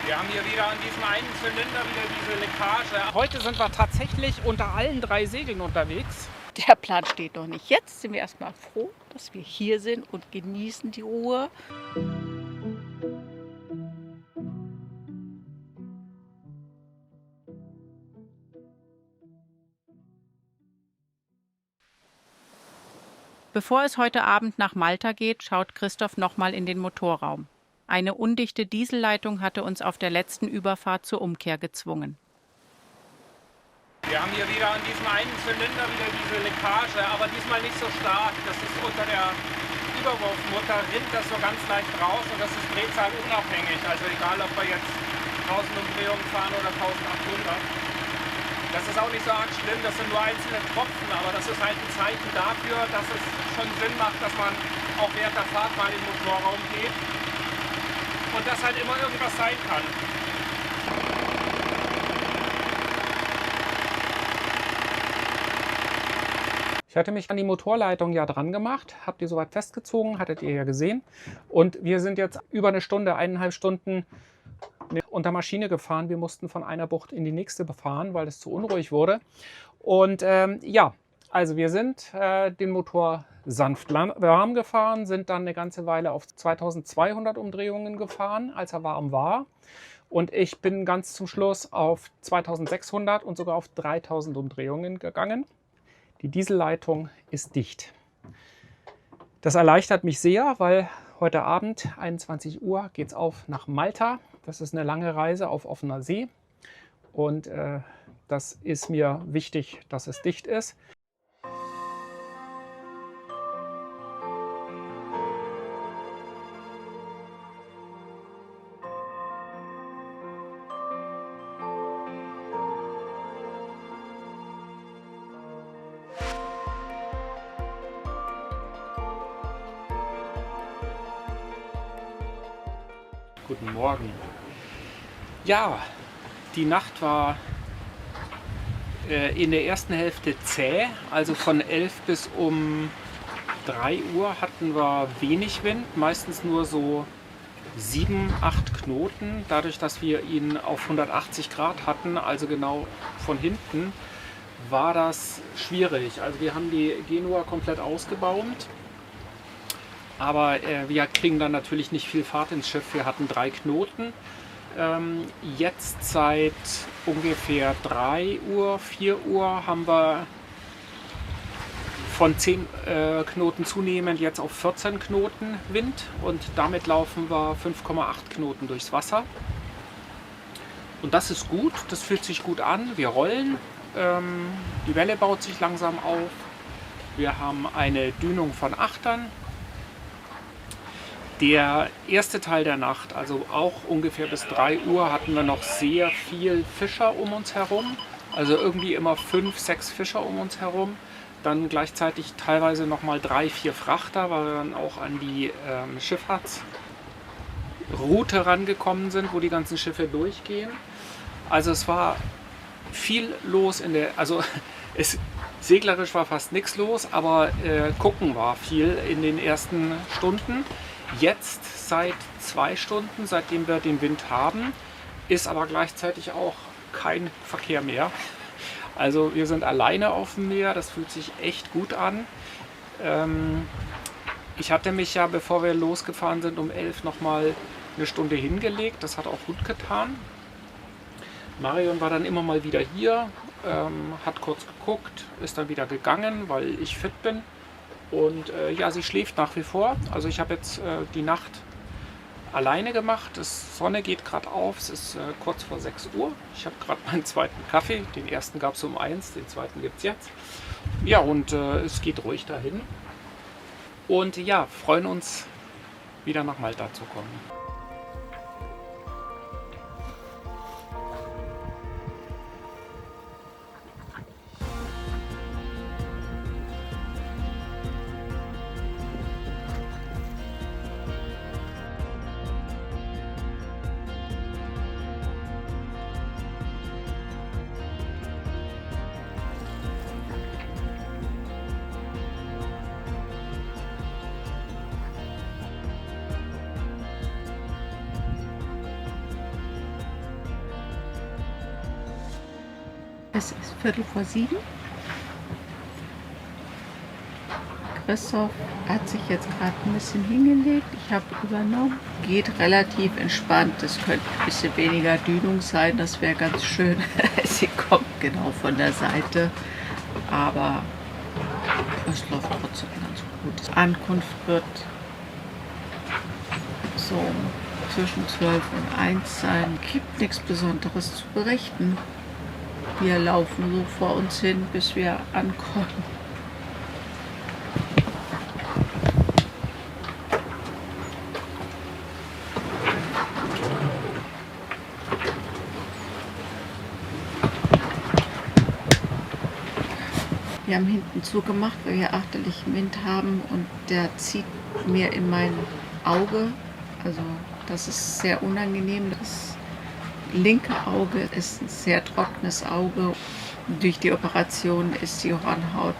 Wir haben hier wieder an diesem einen Zylinder wieder diese Leckage. Heute sind wir tatsächlich unter allen 3 Segeln unterwegs. Der Plan steht noch nicht. Jetzt sind wir erstmal froh, dass wir hier sind und genießen die Ruhe. Bevor es heute Abend nach Malta geht, schaut Christoph nochmal in den Motorraum. Eine undichte Dieselleitung hatte uns auf der letzten Überfahrt zur Umkehr gezwungen. Wir haben hier wieder an diesem einen Zylinder wieder diese Leckage, aber diesmal nicht so stark. Das ist unter der Überwurfmutter, rinnt das so ganz leicht raus und das ist drehzahlunabhängig. Also egal, ob wir jetzt 1000 Umdrehungen fahren oder 1800. Das ist auch nicht so arg schlimm, das sind nur einzelne Tropfen, aber das ist halt ein Zeichen dafür, dass es schon Sinn macht, dass man auch während der Fahrt mal in den Motorraum geht. Und dass halt immer irgendwas sein kann. Ich hatte mich an die Motorleitung ja dran gemacht, habe die soweit festgezogen, hattet ihr ja gesehen. Und wir sind jetzt über eine Stunde, 1,5 Stunden unter Maschine gefahren. Wir mussten von einer Bucht in die nächste fahren, weil es zu unruhig wurde. Und ja, also wir sind den Motor sanft warm gefahren, sind dann eine ganze Weile auf 2200 Umdrehungen gefahren, als er warm war. Und ich bin ganz zum Schluss auf 2600 und sogar auf 3000 Umdrehungen gegangen. Die Dieselleitung ist dicht. Das erleichtert mich sehr, weil heute Abend, 21 Uhr, geht es auf nach Malta. Das ist eine lange Reise auf offener See. Und das ist mir wichtig, dass es dicht ist. Guten Morgen. Ja, die Nacht war in der ersten Hälfte zäh. Also von 11 bis um 3 Uhr hatten wir wenig Wind, meistens nur so 7, 8 Knoten. Dadurch, dass wir ihn auf 180 Grad hatten, also genau von hinten, war das schwierig. Also wir haben die Genua komplett ausgebaumt. Aber wir kriegen dann natürlich nicht viel Fahrt ins Schiff. Wir hatten 3 Knoten. Jetzt seit ungefähr 3 Uhr, 4 Uhr haben wir von 10 Knoten zunehmend jetzt auf 14 Knoten Wind. Und damit laufen wir 5,8 Knoten durchs Wasser. Und das ist gut, das fühlt sich gut an. Wir rollen, die Welle baut sich langsam auf. Wir haben eine Dünung von Achtern. Der erste Teil der Nacht, also auch ungefähr bis 3 Uhr, hatten wir noch sehr viel Fischer um uns herum. Also irgendwie immer 5, 6 Fischer um uns herum. Dann gleichzeitig teilweise nochmal 3, 4 Frachter, weil wir dann auch an die Schifffahrtsroute rangekommen sind, wo die ganzen Schiffe durchgehen. Also es war viel los seglerisch war fast nichts los, aber gucken war viel in den ersten Stunden. Jetzt seit 2 Stunden, seitdem wir den Wind haben, ist aber gleichzeitig auch kein Verkehr mehr. Also wir sind alleine auf dem Meer, das fühlt sich echt gut an. Ich hatte mich ja, bevor wir losgefahren sind, um 11 nochmal eine Stunde hingelegt. Das hat auch gut getan. Marion war dann immer mal wieder hier, hat kurz geguckt, ist dann wieder gegangen, weil ich fit bin. Und ja, sie schläft nach wie vor. Also ich habe jetzt die Nacht alleine gemacht. Die Sonne geht gerade auf. Es ist kurz vor 6 Uhr. Ich habe gerade meinen zweiten Kaffee. Den ersten gab es um 1, den zweiten gibt es jetzt. Ja, und es geht ruhig dahin. Und ja, freuen uns, wieder nach Malta zu kommen. Es ist 6:15. Christoph hat sich jetzt gerade ein bisschen hingelegt. Ich habe übernommen. Geht relativ entspannt. Es könnte ein bisschen weniger Dünung sein. Das wäre ganz schön. Sie kommt genau von der Seite. Aber es läuft trotzdem ganz gut. Ankunft wird so zwischen 12 und 1 sein. Gibt nichts Besonderes zu berichten. Wir laufen so vor uns hin, bis wir ankommen. Wir haben hinten zugemacht, weil wir achterlichen Wind haben und der zieht mir in mein Auge. Also das ist sehr unangenehm. Das linke Auge ist ein sehr trockenes Auge. Durch die Operation ist die Hornhaut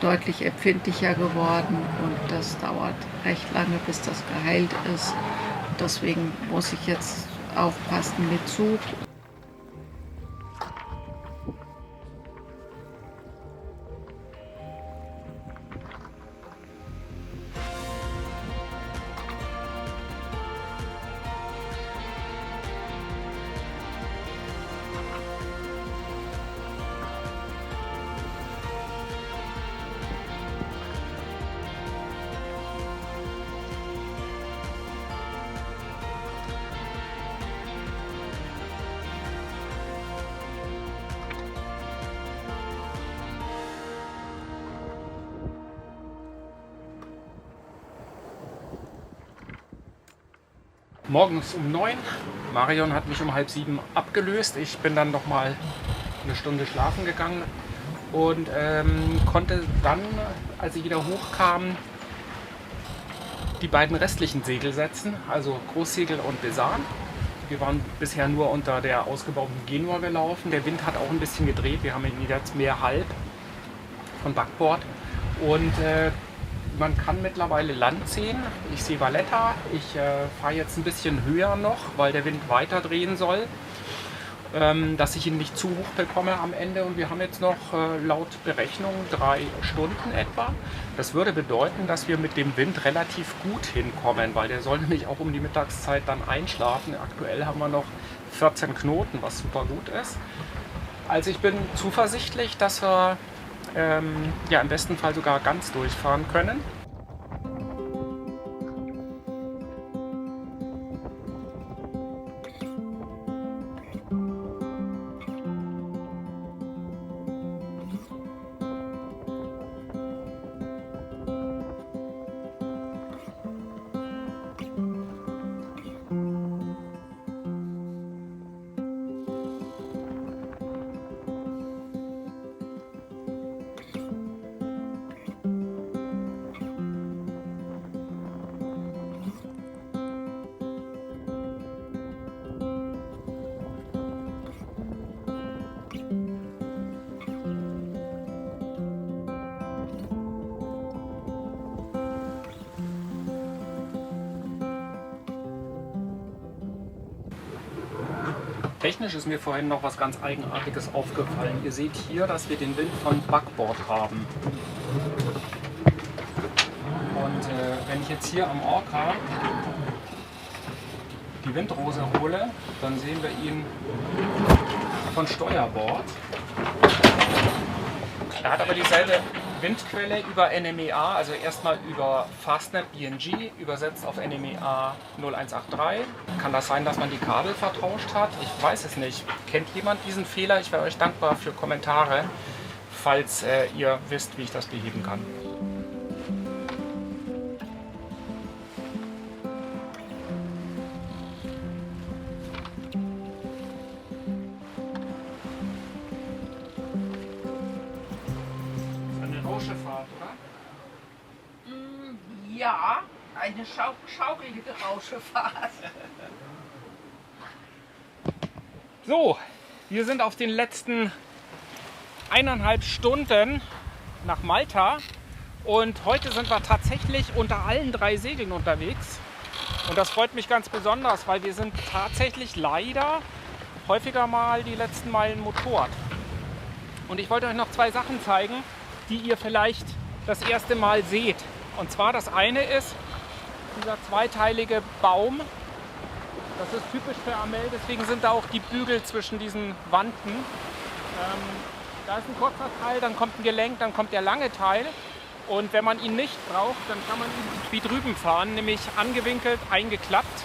deutlich empfindlicher geworden und das dauert recht lange, bis das geheilt ist. Deswegen muss ich jetzt aufpassen mit Zug. Morgens um 9. Marion hat mich um 6:30 abgelöst. Ich bin dann noch mal eine Stunde schlafen gegangen und konnte dann, als ich wieder hochkam, die beiden restlichen Segel setzen, also Großsegel und Besan. Wir waren bisher nur unter der ausgebauten Genua gelaufen. Der Wind hat auch ein bisschen gedreht. Wir haben jetzt mehr Halb von Backbord und man kann mittlerweile Land sehen. Ich sehe Valletta. Ich fahre jetzt ein bisschen höher noch, weil der Wind weiter drehen soll, dass ich ihn nicht zu hoch bekomme am Ende. Und wir haben jetzt noch laut Berechnung 3 Stunden etwa. Das würde bedeuten, dass wir mit dem Wind relativ gut hinkommen, weil der soll nämlich auch um die Mittagszeit dann einschlafen. Aktuell haben wir noch 14 Knoten, was super gut ist. Also ich bin zuversichtlich, dass wir im besten Fall sogar ganz durchfahren können. Technisch ist mir vorhin noch was ganz Eigenartiges aufgefallen. Ihr seht hier, dass wir den Wind von Backbord haben. Und wenn ich jetzt hier am Orca die Windrose hole, dann sehen wir ihn von Steuerbord. Er hat aber dieselbe Windquelle über NMEA, also erstmal über Fastnet BNG, übersetzt auf NMEA 0183. Kann das sein, dass man die Kabel vertauscht hat? Ich weiß es nicht. Kennt jemand diesen Fehler? Ich wäre euch dankbar für Kommentare, falls ihr wisst, wie ich das beheben kann. Rauschefahrt, oder? Ja, eine schaukelige Rauschefahrt. So, wir sind auf den letzten 1,5 Stunden nach Malta und heute sind wir tatsächlich unter allen 3 Segeln unterwegs. Und das freut mich ganz besonders, weil wir sind tatsächlich leider häufiger mal die letzten Meilen Motorrad. Und ich wollte euch noch zwei Sachen zeigen, die ihr vielleicht das erste Mal seht. Und zwar das eine ist dieser zweiteilige Baum. Das ist typisch für Amel, deswegen sind da auch die Bügel zwischen diesen Wanten. Da ist ein kurzer Teil, dann kommt ein Gelenk, dann kommt der lange Teil. Und wenn man ihn nicht braucht, dann kann man ihn wie drüben fahren, nämlich angewinkelt, eingeklappt.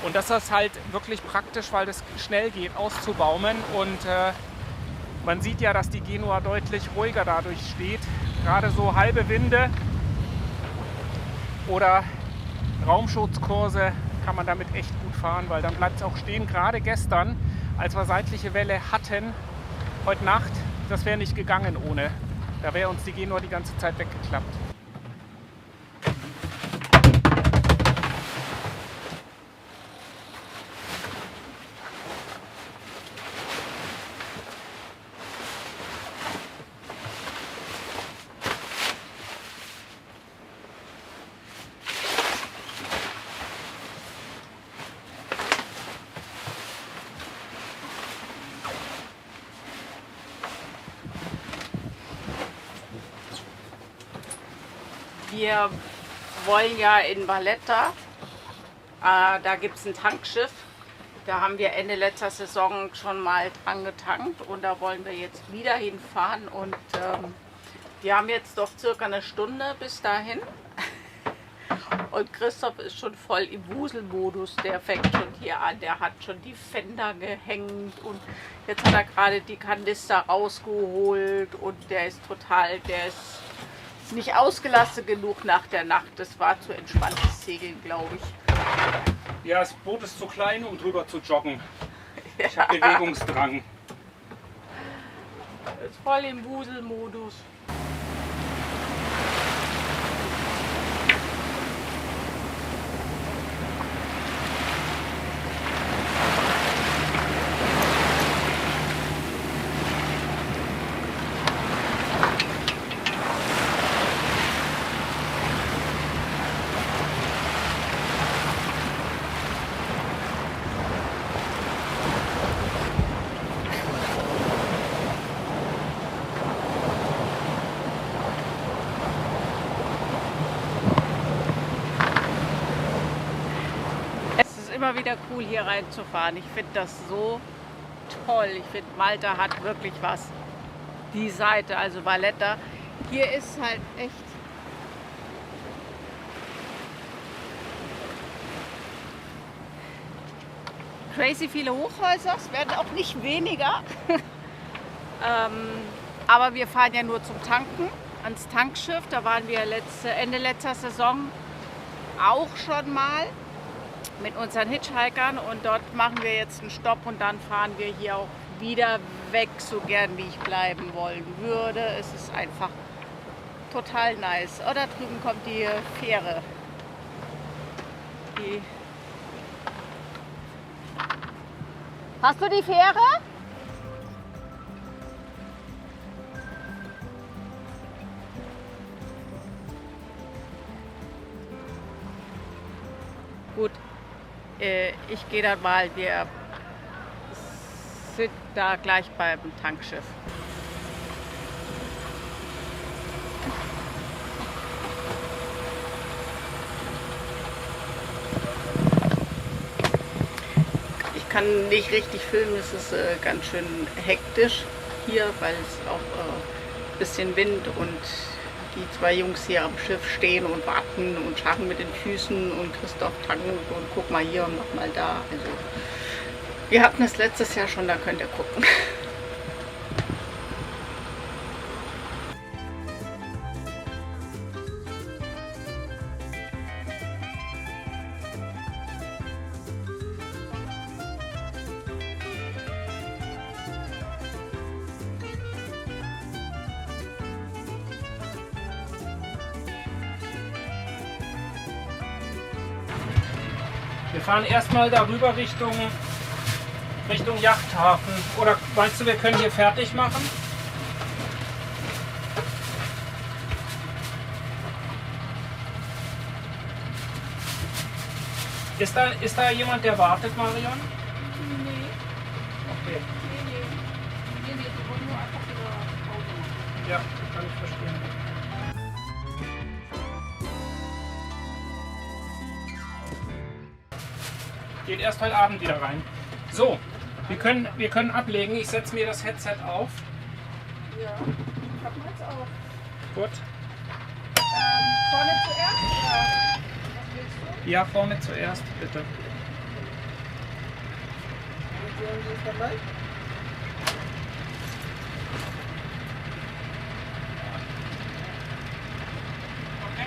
Und das ist halt wirklich praktisch, weil das schnell geht, auszubaumen. Und man sieht ja, dass die Genua deutlich ruhiger dadurch steht. Gerade so halbe Winde oder Raumschutzkurse kann man damit echt gut fahren, weil dann bleibt es auch stehen. Gerade gestern, als wir seitliche Welle hatten, heute Nacht, das wäre nicht gegangen ohne. Da wäre uns die Genua die ganze Zeit weggeklappt. Wir wollen ja in Valletta, da gibt es ein Tankschiff. Da haben wir Ende letzter Saison schon mal dran getankt und da wollen wir jetzt wieder hinfahren. Und wir haben jetzt doch circa eine Stunde bis dahin. Und Christoph ist schon voll im Wuselmodus. Der fängt schon hier an, der hat schon die Fender gehängt und jetzt hat er gerade die Kanister rausgeholt und der ist nicht ausgelastet genug nach der Nacht. Das war zu entspanntes Segeln, glaube ich. Ja, das Boot ist zu klein, um drüber zu joggen. Ich habe Bewegungsdrang. Ist voll im Wuselmodus. Immer wieder cool hier reinzufahren. Ich finde das so toll. Ich finde Malta hat wirklich was. Die Seite, also Valletta. Hier ist halt echt crazy viele Hochhäuser. Es werden auch nicht weniger. Aber wir fahren ja nur zum Tanken ans Tankschiff. Da waren wir Ende letzter Saison auch schon mal mit unseren Hitchhikern und dort machen wir jetzt einen Stopp und dann fahren wir hier auch wieder weg, so gern wie ich bleiben wollen würde. Es ist einfach total nice. Oh, da drüben kommt die Fähre. Hast du die Fähre? Gut. Ich gehe dann mal, wir sind da gleich beim Tankschiff. Ich kann nicht richtig filmen, es ist ganz schön hektisch hier, weil es auch ein bisschen Wind und die zwei Jungs hier am Schiff stehen und warten und scharren mit den Füßen und Christoph tankt und guck mal hier und mach mal da. Also, wir hatten es letztes Jahr schon, da könnt ihr gucken. Wir fahren erstmal darüber Richtung Yachthafen. Oder meinst du, wir können hier fertig machen? Ist da jemand, der wartet, Marion? Nee. Okay. Nee, die wollen nur einfach wieder Geht erst heute Abend wieder rein. So, wir können ablegen. Ich setze mir das Headset auf. Ja, ich hab meins auch. Gut. Vorne zuerst oder was willst du? Ja, vorne zuerst, bitte. Okay.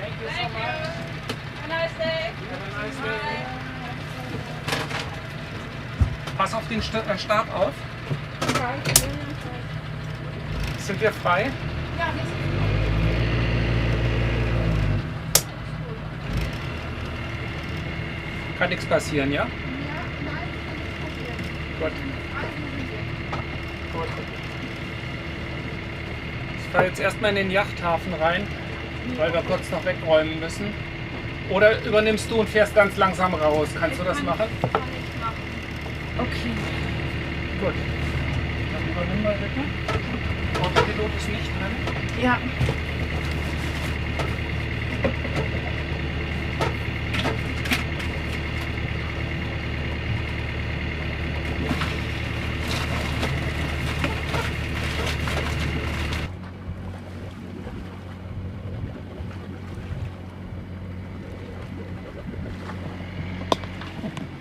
Thank you so much. Have a nice day. Have a nice day. Pass auf den Stab auf. Sind wir frei? Ja, wir sind Kann nichts passieren, ja? Gut. Gut. Ich fahre jetzt erstmal in den Yachthafen rein, weil wir kurz noch wegräumen müssen. Oder übernimmst du und fährst ganz langsam raus? Kannst du das machen? Kann ich machen. Okay. Gut. Dann übernimm mal bitte. Autopilot ist nicht drin. Ja.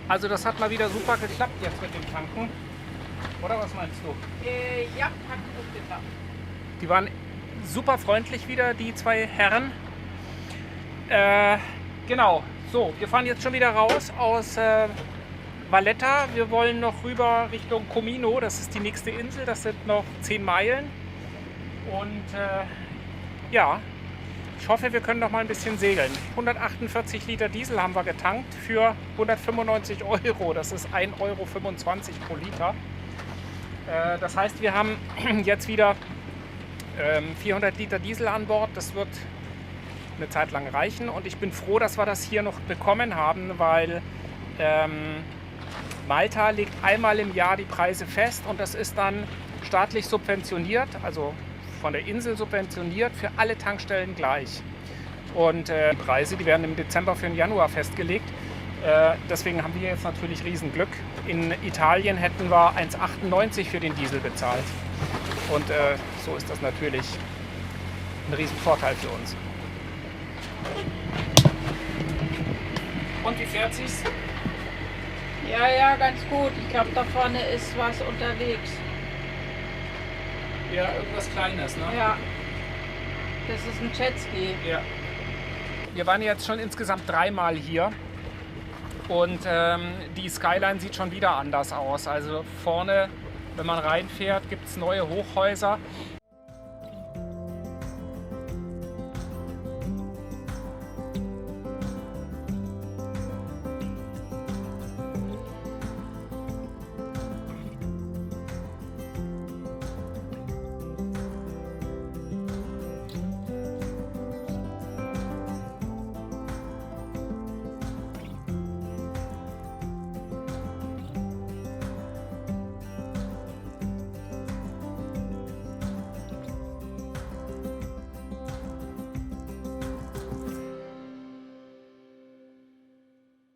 Also das hat mal wieder super geklappt jetzt mit dem Tanken. Oder was meinst du? Ja, hat gut geklappt. Die waren super freundlich wieder, die zwei Herren. Genau, so, wir fahren jetzt schon wieder raus aus Valletta. Wir wollen noch rüber Richtung Comino, das ist die nächste Insel, das sind noch 10 Meilen. Und ja, ich hoffe, wir können noch mal ein bisschen segeln. 148 Liter Diesel haben wir getankt für 195 Euro, das ist 1,25 Euro pro Liter. Das heißt, wir haben jetzt wieder 400 Liter Diesel an Bord. Das wird eine Zeit lang reichen und ich bin froh, dass wir das hier noch bekommen haben, weil Malta legt einmal im Jahr die Preise fest und das ist dann staatlich subventioniert, also von der Insel subventioniert, für alle Tankstellen gleich. Und die Preise, die werden im Dezember für den Januar festgelegt. Deswegen haben wir jetzt natürlich Riesenglück. In Italien hätten wir 1,98 für den Diesel bezahlt. Und so ist das natürlich ein Riesenvorteil für uns. Und wie fährt sie's? Ja, ja, ganz gut. Ich glaube, da vorne ist was unterwegs. Ja, irgendwas Kleines, ne? Ja. Das ist ein Jetski. Ja. Wir waren jetzt schon insgesamt 3-mal hier. Und die Skyline sieht schon wieder anders aus. Also vorne, wenn man reinfährt, gibt es neue Hochhäuser.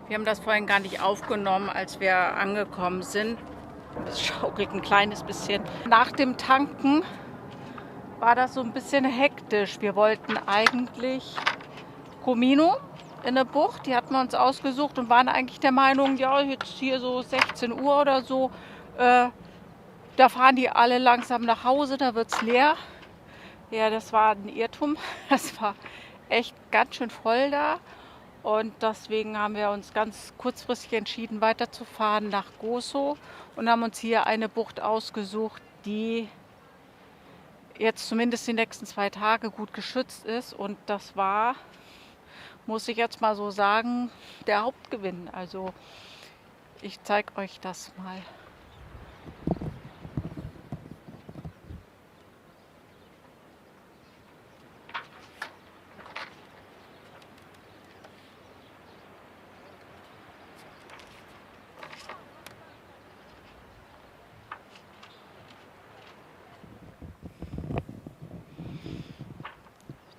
Wir haben das vorhin gar nicht aufgenommen, als wir angekommen sind. Es schaukelt ein kleines bisschen. Nach dem Tanken war das so ein bisschen hektisch. Wir wollten eigentlich Comino in der Bucht, die hatten wir uns ausgesucht und waren eigentlich der Meinung, ja, jetzt hier so 16 Uhr oder so, da fahren die alle langsam nach Hause, da wird es leer. Ja, das war ein Irrtum. Das war echt ganz schön voll da. Und deswegen haben wir uns ganz kurzfristig entschieden, weiterzufahren nach Gozo und haben uns hier eine Bucht ausgesucht, die jetzt zumindest die nächsten 2 Tage gut geschützt ist. Und das war, muss ich jetzt mal so sagen, der Hauptgewinn. Also ich zeige euch das mal.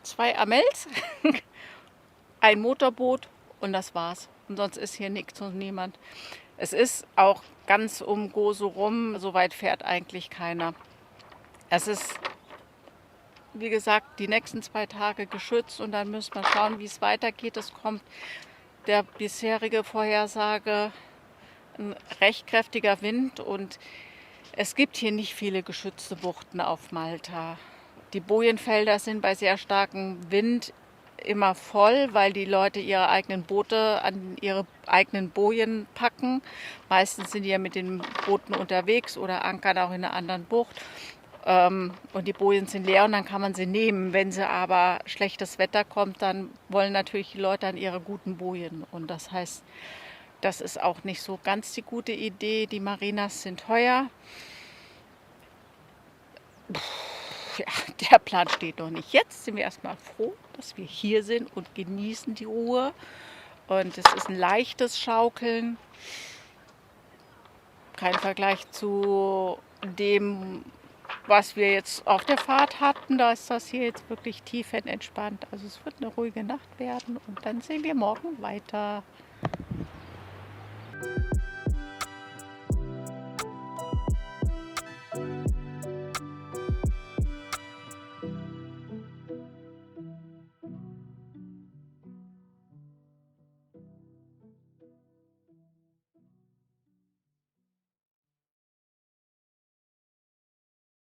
Zwei Amels, ein Motorboot und das war's. und sonst ist hier nichts und niemand. Es ist auch ganz um Gozo rum, so weit fährt eigentlich keiner. Es ist, wie gesagt, die nächsten 2 Tage geschützt und dann müssen wir schauen, wie es weitergeht. Es kommt der bisherige Vorhersage ein recht kräftiger Wind und es gibt hier nicht viele geschützte Buchten auf Malta. Die Bojenfelder sind bei sehr starkem Wind immer voll, weil die Leute ihre eigenen Boote an ihre eigenen Bojen packen. Meistens sind die ja mit den Booten unterwegs oder ankern auch in einer anderen Bucht. Und die Bojen sind leer und dann kann man sie nehmen. Wenn sie aber schlechtes Wetter kommt, dann wollen natürlich die Leute an ihre guten Bojen. Und das heißt, das ist auch nicht so ganz die gute Idee. Die Marinas sind teuer. Ja, der Plan steht noch nicht. Jetzt sind wir erstmal froh, dass wir hier sind und genießen die Ruhe. Und es ist ein leichtes Schaukeln. Kein Vergleich zu dem, was wir jetzt auf der Fahrt hatten. Da ist das hier jetzt wirklich tiefenentspannt. Also es wird eine ruhige Nacht werden und dann sehen wir morgen weiter.